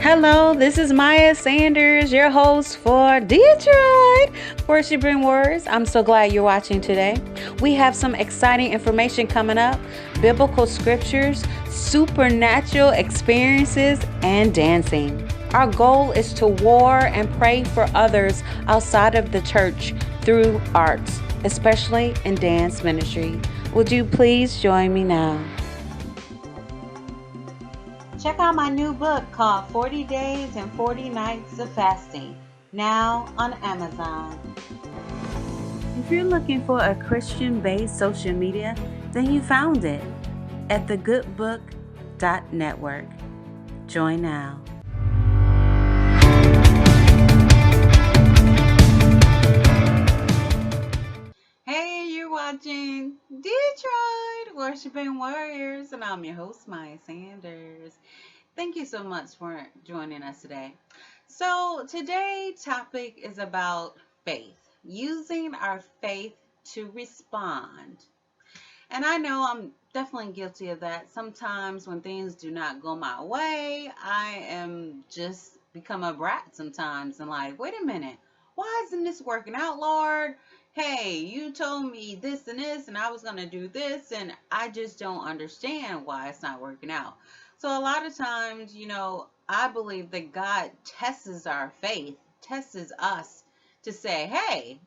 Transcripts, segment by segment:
Hello, this is Maya Sanders, your host for Detroit Worshiping Words. I'm so glad you're watching today. We have some exciting information coming up, biblical scriptures, supernatural experiences, and dancing. Our goal is to war and pray for others outside of the church through arts, especially in dance ministry. Would you please join me now? Check out my new book called 40 Days and 40 Nights of Fasting, now on Amazon. If you're looking for a Christian-based social media, then you found it at thegoodbook.network. Join now. Hey, you're watching Detroit Worshiping Warriors, and I'm your host, Maya Sanders. Thank you so much for joining us today. So today's topic is about faith, using our faith to respond. And I know I'm definitely guilty of that. Sometimes when things do not go my way, I am just become a brat sometimes and like, wait a minute, why isn't this working out, Lord? Hey, you told me this and this, and I was going to do this, and I just don't understand why it's not working out. So a lot of times, I believe that God tests our faith, tests us to say, hey,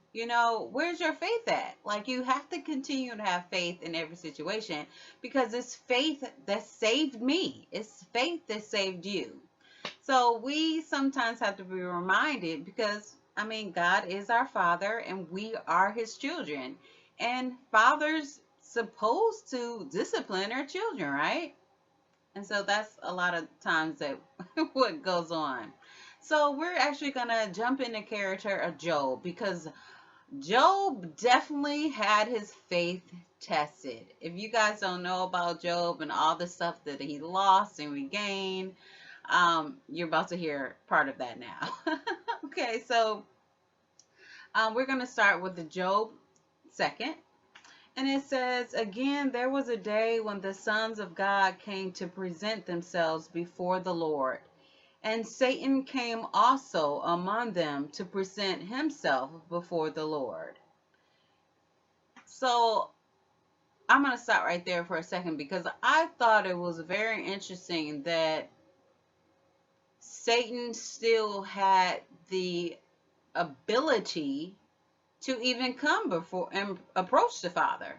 where's your faith at? Like, you have to continue to have faith in every situation because it's faith that saved me. It's faith that saved you. So we sometimes have to be reminded because, God is our Father and we are His children. And fathers supposed to discipline their children, right? And so that's a lot of times that what goes on. So we're actually going to jump in the character of Job because Job definitely had his faith tested. If you guys don't know about Job and all the stuff that he lost and regained, you're about to hear part of that now. Okay, so we're going to start with the Job second. And it says, again, there was a day when the sons of God came to present themselves before the Lord. And Satan came also among them to present himself before the Lord. So I'm going to stop right there for a second because I thought it was very interesting that Satan still had the ability to even come before and approach the Father.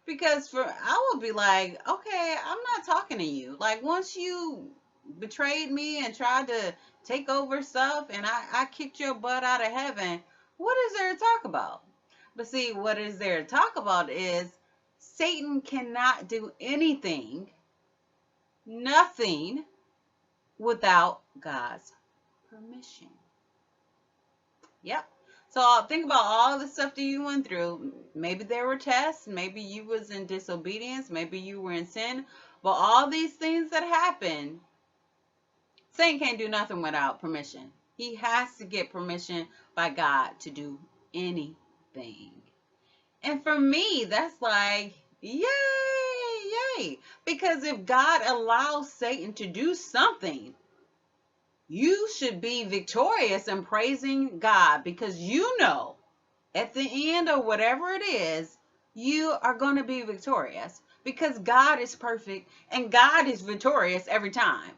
Because I would be like, okay, I'm not talking to you. Like, once you betrayed me and tried to take over stuff and I kicked your butt out of heaven, what is there to talk about? But see, what is there to talk about is Satan cannot do anything, nothing, without God's permission. Yep. So think about all the stuff that you went through. Maybe there were tests. Maybe you was in disobedience. Maybe you were in sin. But all these things that happen, Satan can't do nothing without permission. He has to get permission by God to do anything. And for me, that's like, yay, yay. Because if God allows Satan to do something, you should be victorious and praising God because you know at the end of whatever it is, you are going to be victorious because God is perfect and God is victorious every time.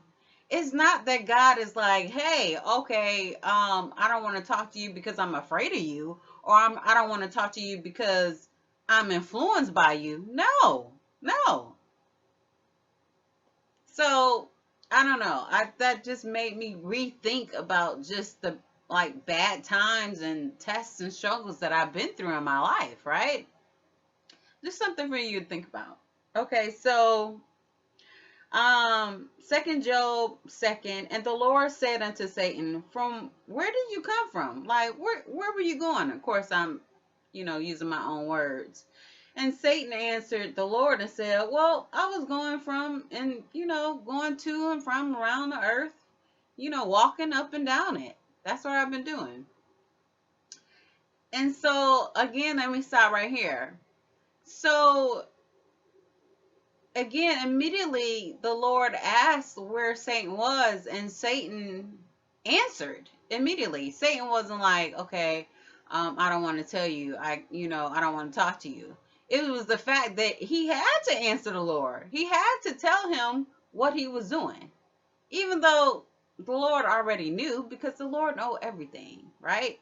It's not that God is like, hey, okay, I don't want to talk to you because I'm afraid of you, or I don't want to talk to you because I'm influenced by you. No, no. So I don't know. That just made me rethink about just the like bad times and tests and struggles that I've been through in my life, right? Just something for you to think about. Okay, so second Job second, and the Lord said unto Satan, from where did you come from? Like where were you going? Of course I'm using my own words. And Satan answered the Lord and said, well, I was going from and going to and from around the earth, walking up and down it. That's what I've been doing. And so again, let me stop right here. So again, immediately the Lord asked where Satan was, and Satan answered immediately. Satan wasn't like, okay, I don't want to tell you. I don't want to talk to you. It was the fact that he had to answer the Lord. He had to tell him what he was doing, even though the Lord already knew, because the Lord knows everything, right?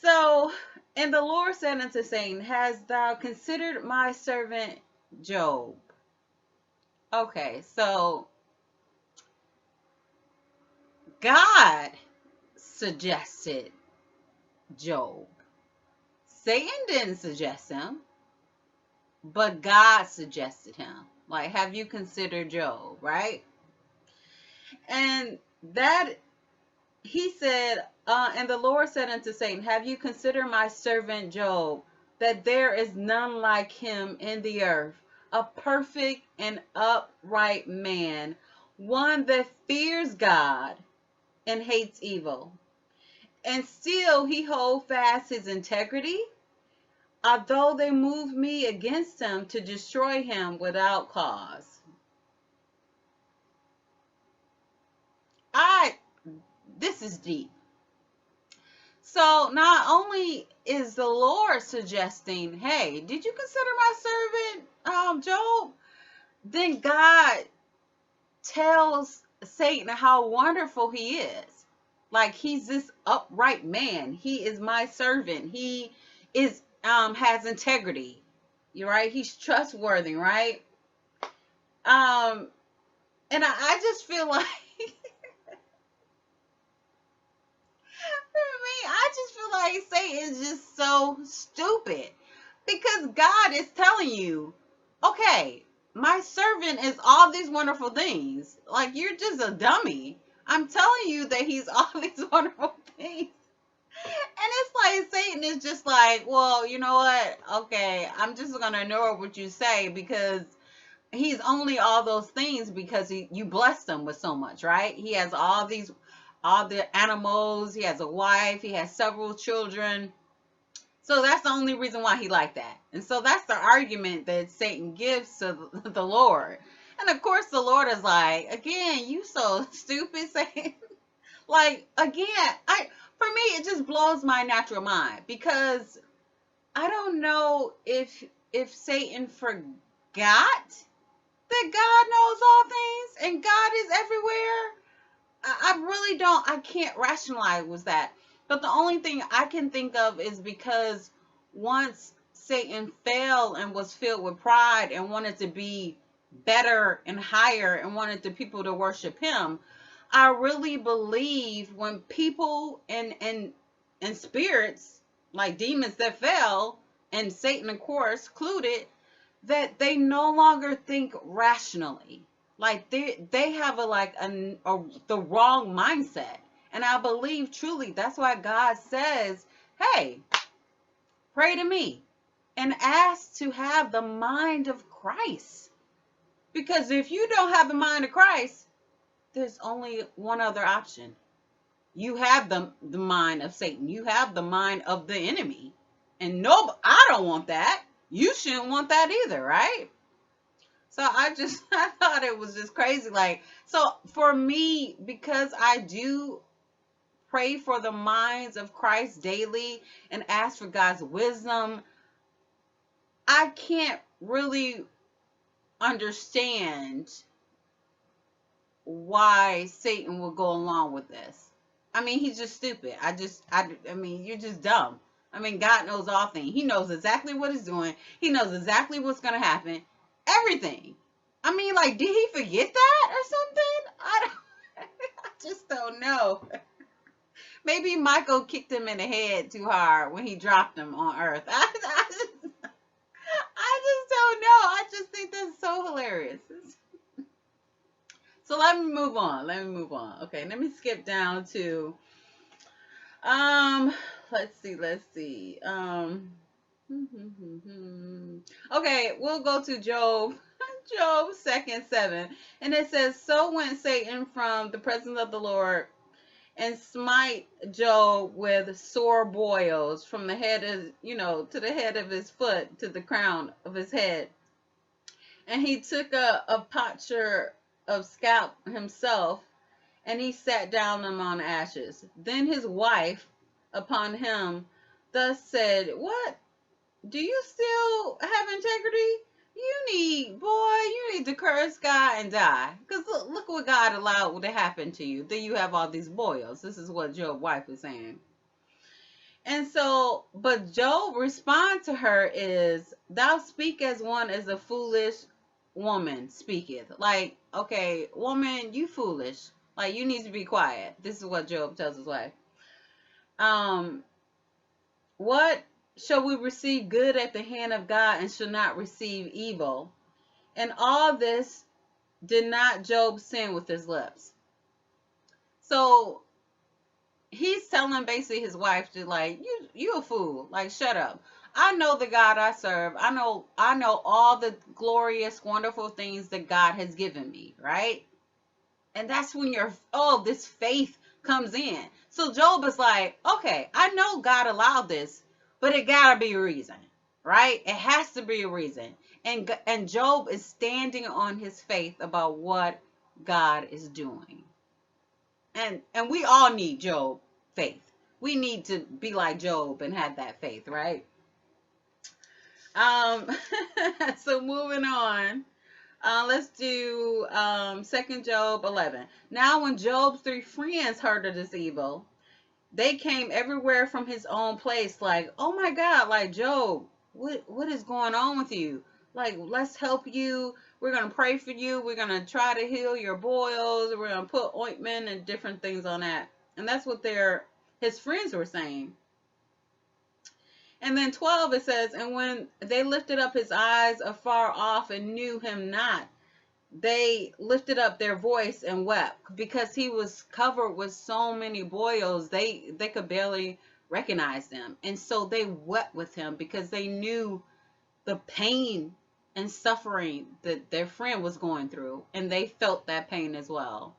So, and the Lord said unto Satan, hast thou considered my servant Job? Okay, so God suggested Job. Satan didn't suggest him, but God suggested him. Like, have you considered Job, right? And that he said, and the Lord said unto Satan, have you considered my servant Job, that there is none like him in the earth, a perfect and upright man, one that fears God and hates evil. And still he hold fast his integrity, although they move me against him to destroy him without cause. This is deep. So not only is the Lord suggesting, hey, did you consider my servant Job? Then God tells Satan how wonderful he is. Like, he's this upright man. He is my servant. He is has integrity. You're right. He's trustworthy, right? And I just feel like for me, I just feel like Satan is just so stupid, because God is telling you, okay, my servant is all these wonderful things. Like, you're just a dummy. I'm telling you that he's all these wonderful things. And it's like Satan is just like, well, you know what? Okay, I'm just going to ignore what you say, because he's only all those things because you blessed him with so much, right? He has all the animals. He has a wife. He has several children. So that's the only reason why he like that. And so that's the argument that Satan gives to the Lord. And of course the Lord is like, again, you so stupid, Satan. Like, again, for me, it just blows my natural mind, because I don't know if Satan forgot that God knows all things and God is everywhere. I really don't, I can't rationalize with that. But the only thing I can think of is because once Satan fell and was filled with pride and wanted to be better and higher and wanted the people to worship him, I really believe when people and spirits, like demons that fell, and Satan of course included, that they no longer think rationally. Like, they have the wrong mindset. And I believe truly that's why God says, hey, pray to me and ask to have the mind of Christ. Because if you don't have the mind of Christ, there's only one other option. You have the mind of Satan. You have the mind of the enemy. And no, I don't want that. You shouldn't want that either, right? So I thought it was just crazy. Like, so for me, because I do pray for the minds of Christ daily and ask for God's wisdom, I can't really understand why Satan will go along with this. I mean, he's just stupid. I mean, you're just dumb. I mean, God knows all things. He knows exactly what he's doing. He knows exactly what's going to happen. Everything. I mean, like, did he forget that or something? I just don't know. Maybe Michael kicked him in the head too hard when he dropped him on Earth. I just don't know. I just think that's so hilarious. So let me move on. Okay, let me skip down to let's see. Okay, we'll go to Job 2:7. And it says, so went Satan from the presence of the Lord and smite Job with sore boils from the head of, to the head of his foot to the crown of his head. And he took a potsherd of scalp himself, and he sat down among ashes. Then his wife upon him thus said, What? Do you still have integrity? You need to curse God and die. Because look what God allowed to happen to you. Then you have all these boils. This is what Job's wife is saying. And so, but Job respond to her is, thou speak as one as a foolish woman speaketh. Like, okay, woman, you foolish. Like, you need to be quiet. This is what Job tells his wife. Um, what shall we receive good at the hand of God and shall not receive evil? And all this did not Job sin with his lips. So he's telling basically his wife to, like, you a fool. Like, shut up. I know the God I serve. I know all the glorious, wonderful things that God has given me, right? And that's when this faith comes in. So Job is like, okay, I know God allowed this, but it gotta be a reason, right? It has to be a reason. And Job is standing on his faith about what God is doing. And we all need Job faith. We need to be like Job and have that faith, right? So moving on. Let's do 2 Job 11. Now when Job's 3 friends heard of this evil, they came everywhere from his own place, like, oh my God, like, Job, what is going on with you? Like, let's help you. We're going to pray for you. We're going to try to heal your boils. We're going to put ointment and different things on that. And that's what his friends were saying. And then 12, it says, and when they lifted up his eyes afar off and knew him not, they lifted up their voice and wept, because he was covered with so many boils, they could barely recognize them. And so they wept with him, because they knew the pain and suffering that their friend was going through, and they felt that pain as well.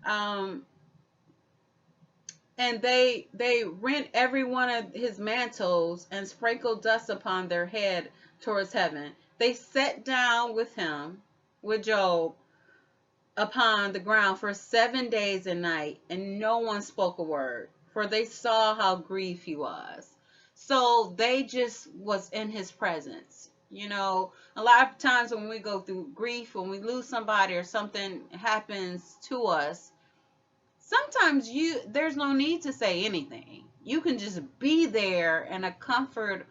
And they rent every one of his mantles and sprinkled dust upon their head towards heaven. They sat down with Job, upon the ground for 7 days and night, and no one spoke a word, for they saw how grieved he was. So they just was in his presence. You know, a lot of times when we go through grief, when we lose somebody or something happens to us, sometimes there's no need to say anything. You can just be there in a comfort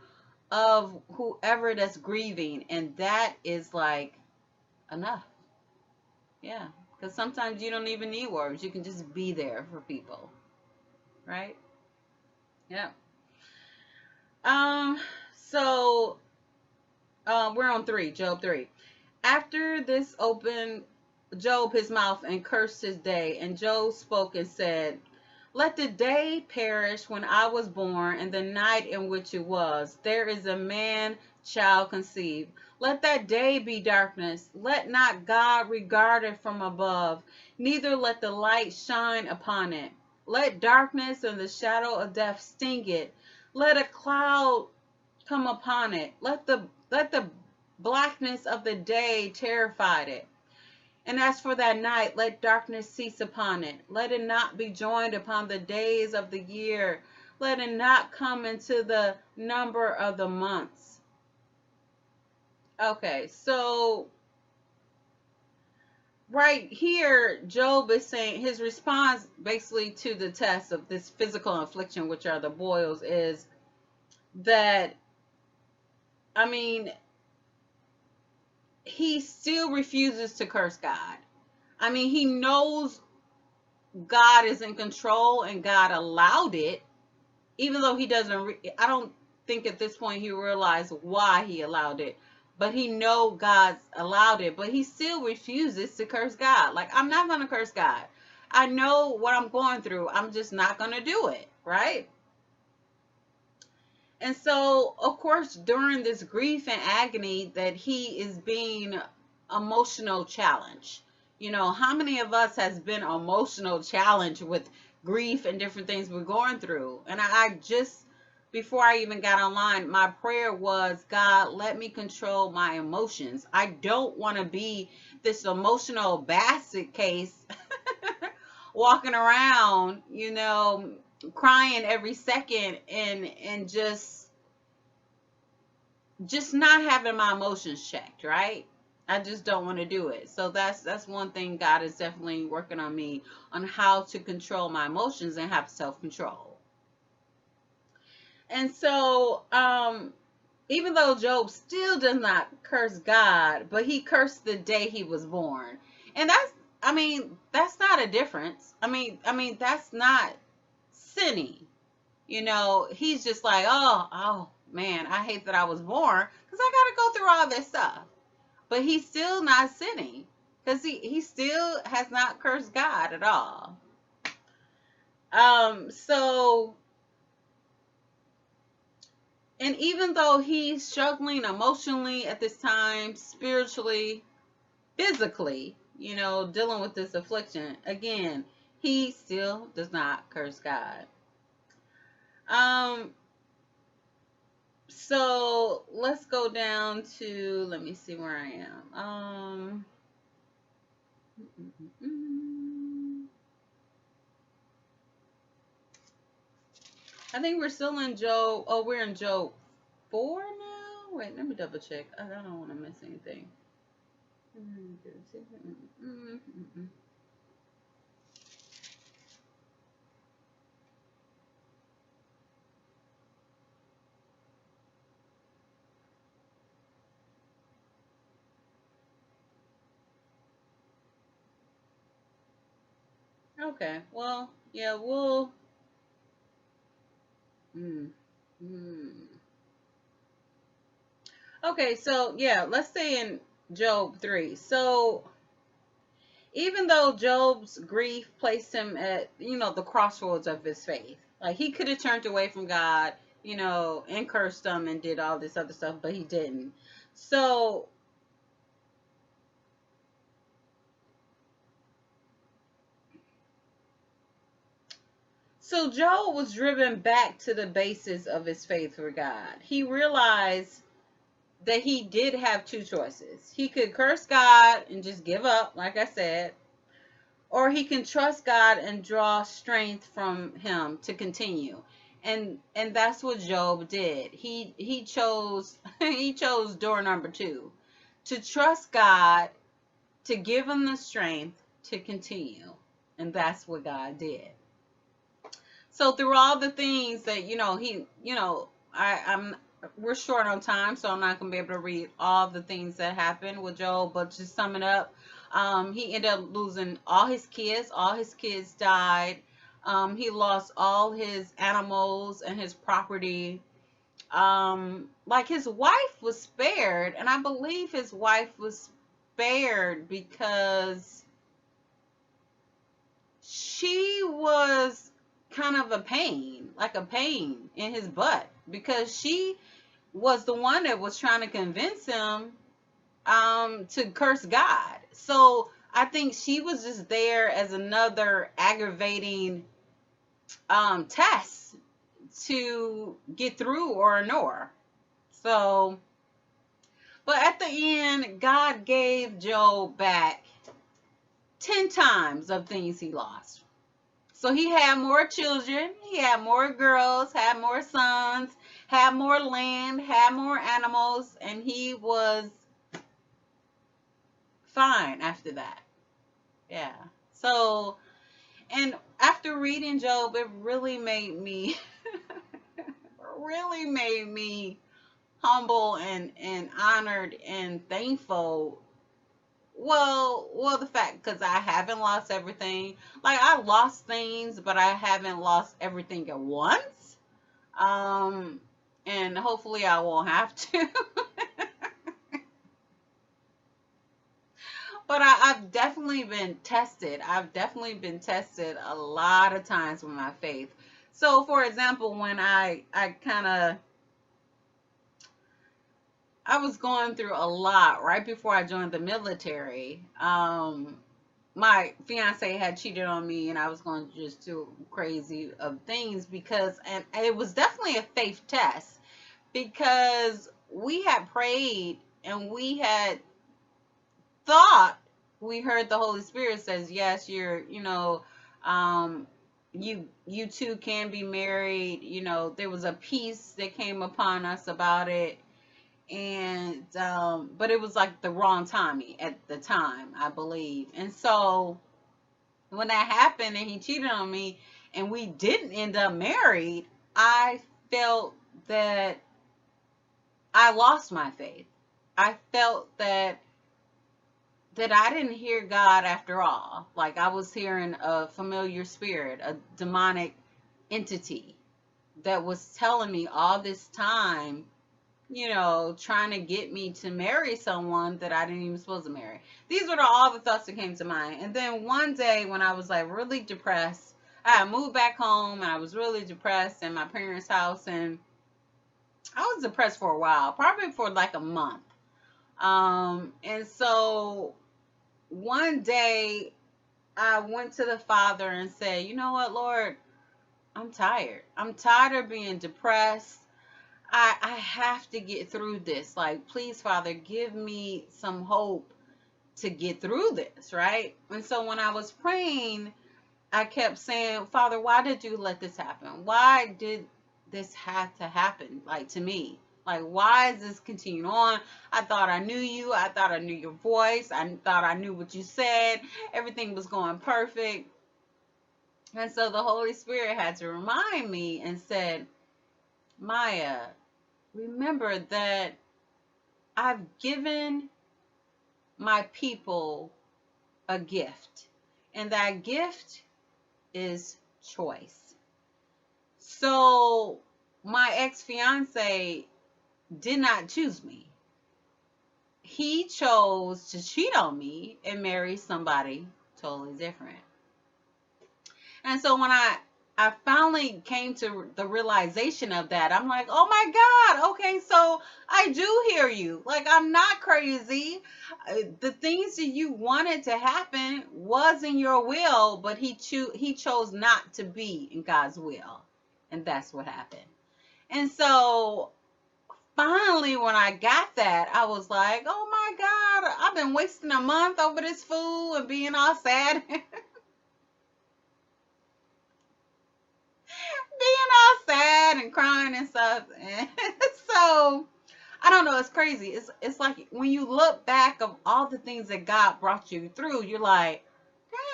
of whoever that's grieving, and that is like enough. Yeah, because sometimes you don't even need words. You can just be there for people, right? Yeah. So we're on 3, Job 3. After this opened Job his mouth and cursed his day, and Job spoke and said, let the day perish when I was born, and the night in which it was. There is a man child conceived. Let that day be darkness. Let not God regard it from above, neither let the light shine upon it. Let darkness and the shadow of death sting it. Let a cloud come upon it. Let the blackness of the day terrify it. And as for that night, let darkness cease upon it. Let it not be joined upon the days of the year. Let it not come into the number of the months. Okay, so right here, Job is saying his response basically to the test of this physical affliction, which are the boils, is that, I mean, he still refuses to curse God. I mean, he knows God is in control and God allowed it, even though he doesn't, I don't think at this point he realized why he allowed it, but he know God's allowed it, but he still refuses to curse God. Like, I'm not going to curse God. I know what I'm going through. I'm just not going to do it, right? And so, of course, during this grief and agony that he is being emotional challenged. You know, how many of us has been emotional challenged with grief and different things we're going through? And I just before I even got online, my prayer was, God, let me control my emotions. I don't want to be this emotional basket case walking around, crying every second and just not having my emotions checked, right? I just don't want to do it. So that's one thing God is definitely working on me on how to control my emotions and have self-control. And so, even though Job still does not curse God, but he cursed the day he was born. And that's not a difference. That's not sinning. He's just like, oh man, I hate that I was born because I got to go through all this stuff. But he's still not sinning because he still has not cursed God at all. So, and even though he's struggling emotionally at this time, spiritually, physically, dealing with this affliction, again, he still does not curse God. So let's go down to, let me see where I am. I think we're still in Job. Oh, we're in Job 4 now. Wait, let me double check. I don't want to miss anything. Okay, well, yeah, we'll. Mm, mm. Okay, so yeah, let's stay in Job 3. So even though Job's grief placed him at, the crossroads of his faith, like he could have turned away from God, and cursed him and did all this other stuff, but he didn't. So Job was driven back to the basis of his faith for God. He realized that he did have two choices. He could curse God and just give up, like I said, or he can trust God and draw strength from him to continue. And that's what Job did. He chose he chose door number 2, to trust God, to give him the strength to continue. And that's what God did. So through all the things that, I'm we're short on time, so I'm not gonna be able to read all the things that happened with Job, but just summing up, he ended up losing all his kids. All his kids died. He lost all his animals and his property. Like his wife was spared, and I believe his wife was spared because she was kind of a pain, like a pain in his butt, because she was the one that was trying to convince him to curse God. So I think she was just there as another aggravating test to get through or ignore. So, but at the end, God gave Job back 10 times of things he lost. So he had more children, he had more girls, had more sons, had more land, had more animals, and he was fine after that. Yeah. So, and after reading Job, it really made me humble and honored and thankful. Well, the fact, because I haven't lost everything. Like, I lost things, but I haven't lost everything at once. And hopefully I won't have to. But I've definitely been tested. I've definitely been tested a lot of times with my faith. So, for example, when I was going through a lot right before I joined the military. my fiance had cheated on me and I was going to just do crazy of things, because, and it was definitely a faith test, because we had prayed and we had thought we heard the Holy Spirit says, yes, um, you two can be married. There was a peace that came upon us about it. And but it was like the wrong timing at the time, I believe. And so when that happened and he cheated on me and we didn't end up married, I felt that I lost my faith. I felt that I didn't hear God after all. Like, I was hearing a familiar spirit, a demonic entity that was telling me all this time, trying to get me to marry someone that I didn't even supposed to marry. These were all the thoughts that came to mind. And then one day when I was like really depressed, I had moved back home and I was really depressed in my parents' house, and I was depressed for a while, probably for like a month. And so one day I went to the Father and said, you know what, Lord, I'm tired. I'm tired of being depressed. I have to get through this. Like, please, Father, give me some hope to get through this, right? And so when I was praying, I kept saying, Father, why did you let this happen? Why did this have to happen, like, to me? Like, why is this continuing on? I thought I knew you. I thought I knew your voice. I thought I knew what you said. Everything was going perfect. And so the Holy Spirit had to remind me and said, Maya, remember that I've given my people a gift, and that gift is choice. So my ex-fiance did not choose me. He chose to cheat on me and marry somebody totally different. And so when I finally came to the realization of that, I'm like, oh my God, okay, so I do hear you. Like, I'm not crazy. The things that you wanted to happen was in your will, but he chose not to be in God's will. And that's what happened. And so finally, when I got that, I was like, oh my God, I've been wasting a month over this fool and being all sad. Being all sad and crying and stuff. And so I don't know, it's crazy. It's like when you look back of all the things that God brought you through, you're like,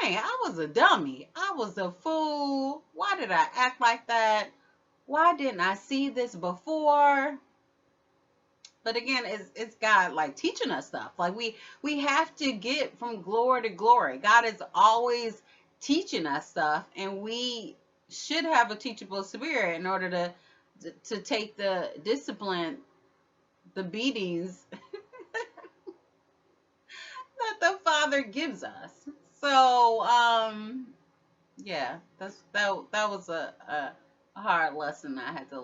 dang, I was a dummy. I was a fool. Why did I act like that? Why didn't I see this before? But again, it's God like teaching us stuff. Like we have to get from glory to glory. God is always teaching us stuff, and we should have a teachable spirit in order to take the discipline, the beatings that the Father gives us. So yeah, that was a hard lesson I had to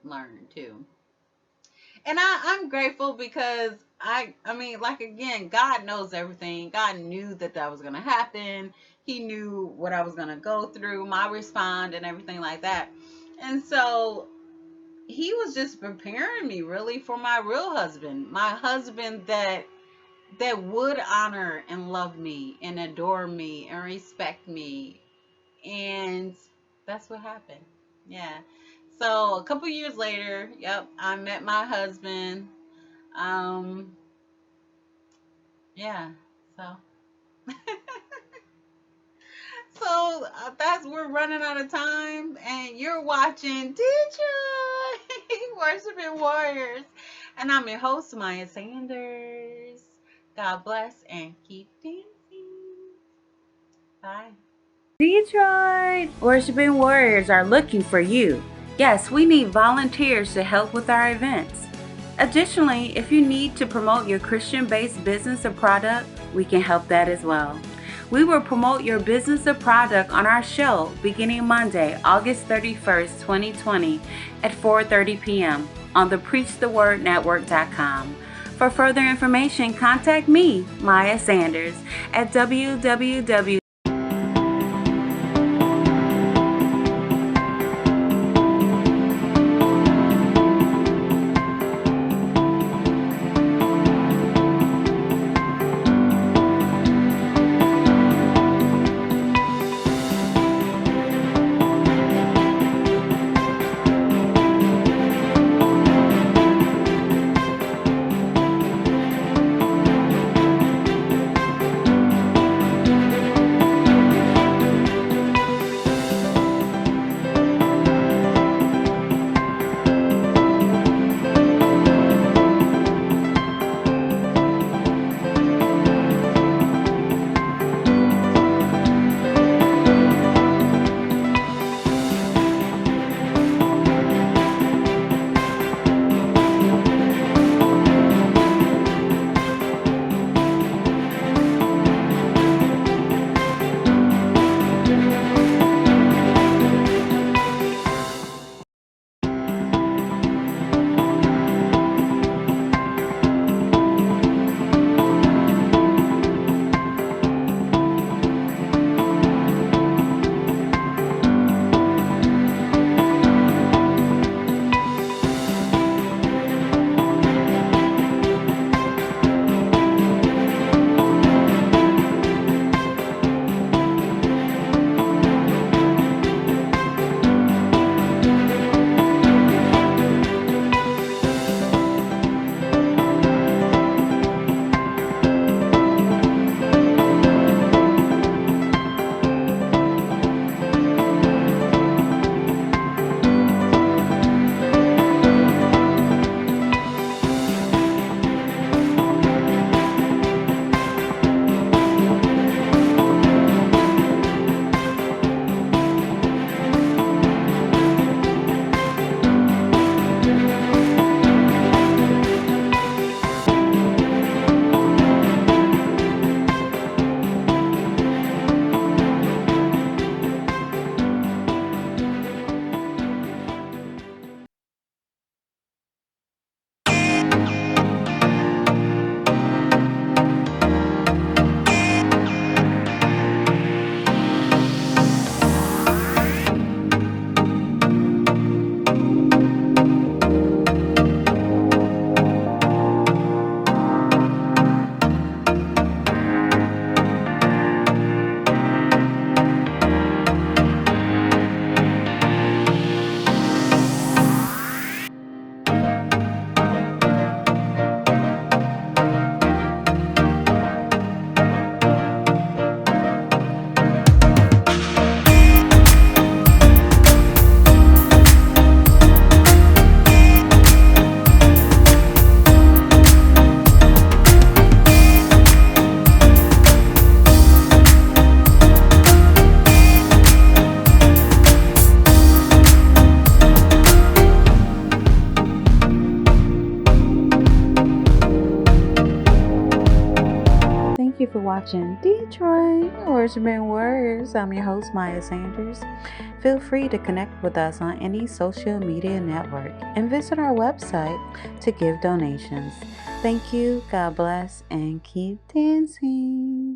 learn too. And I'm grateful because I mean, like, again, God knows everything. God knew that was going to happen. He knew what I was going to go through, my respond and everything like that. And so he was just preparing me really for my real husband, my husband that would honor and love me and adore me and respect me. And that's what happened. Yeah. So a couple years later, yep, I met my husband. Yeah. So we're running out of time, and you're watching Detroit Worshiping Warriors, and I'm your host, Maya Sanders. God bless and keep dancing. Bye. Detroit Worshiping Warriors are looking for you. Yes, we need volunteers to help with our events. Additionally, if you need to promote your Christian-based business or product, we can help that as well. We will promote your business or product on our show beginning Monday, August 31st, 2020 at 4:30 p.m. on the PreachTheWordNetwork.com. For further information, contact me, Maya Sanders, at www. Thank you for watching Detroit Worshiping Warriors. I'm your host, Maya Sanders. Feel free to connect with us on any social media network and visit our website to give donations. Thank you, God bless, and keep dancing.